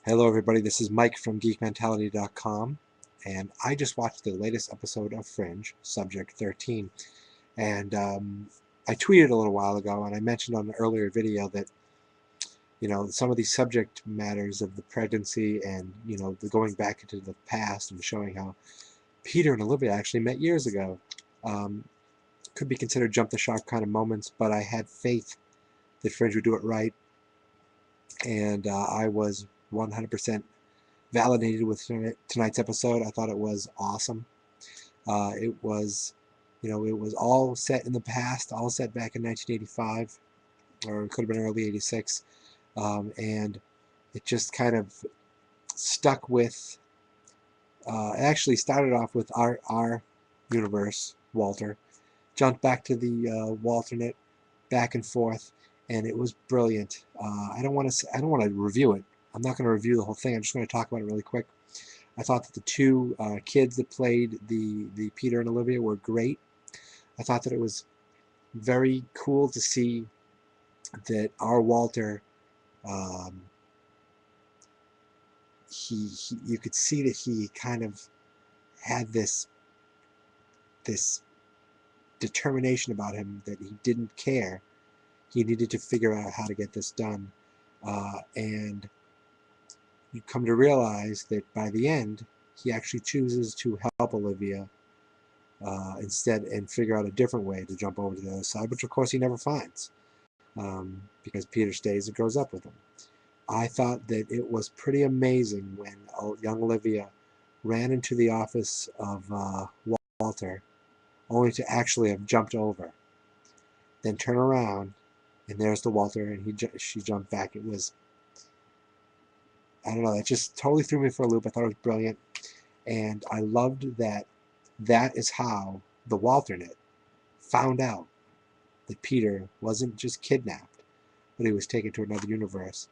Hello everybody, this is Mike from geekmentality.com, and I just watched the latest episode of Fringe, Subject 13, and I tweeted a little while ago, and I mentioned on an earlier video that, some of these subject matters of the pregnancy and, the going back into the past and showing how Peter and Olivia actually met years ago um, could be considered jump the shark kind of moments, but I had faith that Fringe would do it right, and I was 100% validated with tonight's episode. I thought it was awesome. It was all set in the past, all set back in 1985, or it could have been early 86, and it just kind of stuck with. It actually started off with our universe, Walter, jumped back to the alternate, back and forth, and it was brilliant. I don't want to review it. I'm not going to review the whole thing. I'm just going to talk about it really quick. I thought that the two kids that played the Peter and Olivia were great. I thought that it was very cool to see that our Walter, um, you could see that he kind of had this determination about him that he didn't care. He needed to figure out how to get this done, and you come to realize that by the end, he actually chooses to help Olivia instead and figure out a different way to jump over to the other side, which of course he never finds because Peter stays and grows up with him. I thought that it was pretty amazing when young Olivia ran into the office of Walter, only to actually have jumped over, then turn around, and there's the Walter, and she jumped back. It was, I don't know, that just totally threw me for a loop. I thought it was brilliant, and I loved that. That is how the Walternet found out that Peter wasn't just kidnapped, but he was taken to another universe.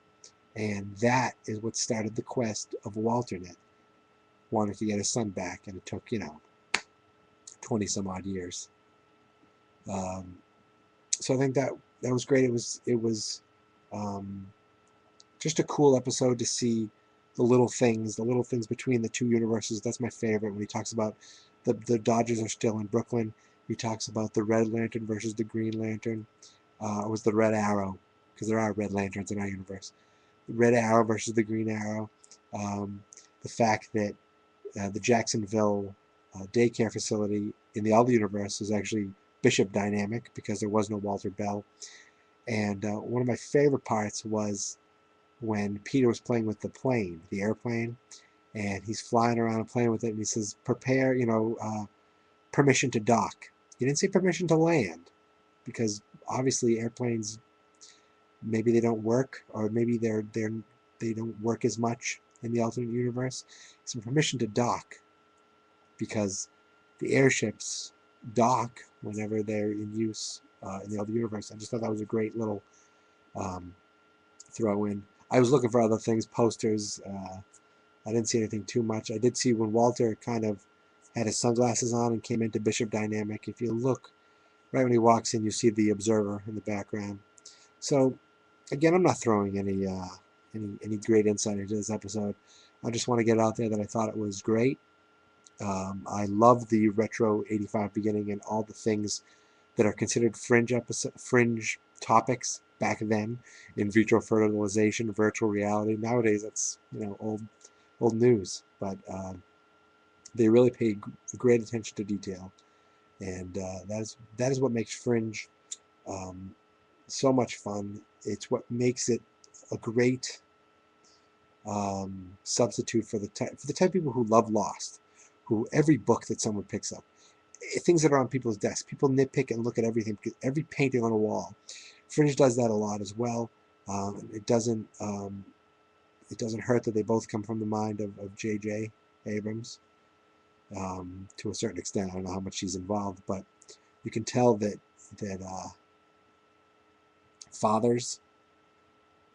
And that is what started the quest of Walternet, wanting to get his son back, and it took, 20 some odd years. Um, so I think that was great. It was um, just a cool episode to see the little things between the two universes. That's my favorite, when he talks about the Dodgers are still in Brooklyn. He talks about the Red Lantern versus the Green Lantern. It was the Red Arrow, because there are Red Lanterns in our universe. The Red Arrow versus the Green Arrow. Um, the fact that the Jacksonville daycare facility in the other universe is actually Bishop Dynamic, because there was no Walter Bell. And one of my favorite parts was when Peter was playing with the plane, the airplane, and he's flying around and playing with it, and he says, prepare, permission to dock. He didn't say permission to land, because obviously airplanes, maybe they don't work, or maybe they don't work as much in the alternate universe. So permission to dock, because the airships dock whenever they're in use in the other universe. I just thought that was a great little um, throw in. I was looking for other things, posters. I didn't see anything too much. I did see when Walter kind of had his sunglasses on and came into Bishop Dynamic. If you look right when he walks in, you see the Observer in the background. So again, I'm not throwing any great insight into this episode. I just want to get out there that I thought it was great. I love the retro '85 beginning and all the things that are considered fringe topics back then, in vitro fertilization, virtual reality. Nowadays, that's old news, but they really pay great attention to detail, and that is what makes Fringe um, so much fun. It's what makes it a great substitute for the type of people who love Lost, who every book that someone picks up, things that are on people's desks, people nitpick and look at everything, every painting on a wall. Fringe does that a lot as well. It doesn't hurt that they both come from the mind of J.J. Abrams to a certain extent. I don't know how much she's involved, but you can tell that fathers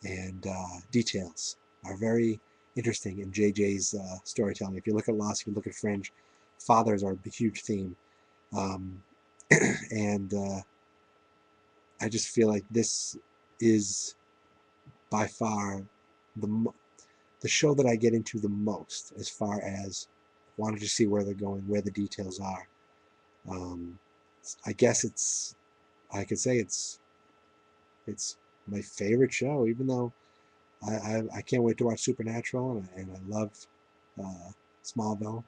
and details are very interesting in J.J.'s storytelling. If you look at Lost, if you look at Fringe, fathers are a huge theme, um, and I just feel like this is by far the the show that I get into the most as far as wanting to see where they're going, where the details are. Um, I guess I could say it's my favorite show, even though I can't wait to watch Supernatural and I love Smallville.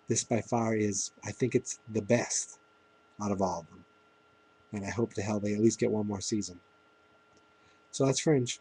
This by far is, I think it's the best out of all of them. And I hope to hell they at least get one more season. So that's Fringe.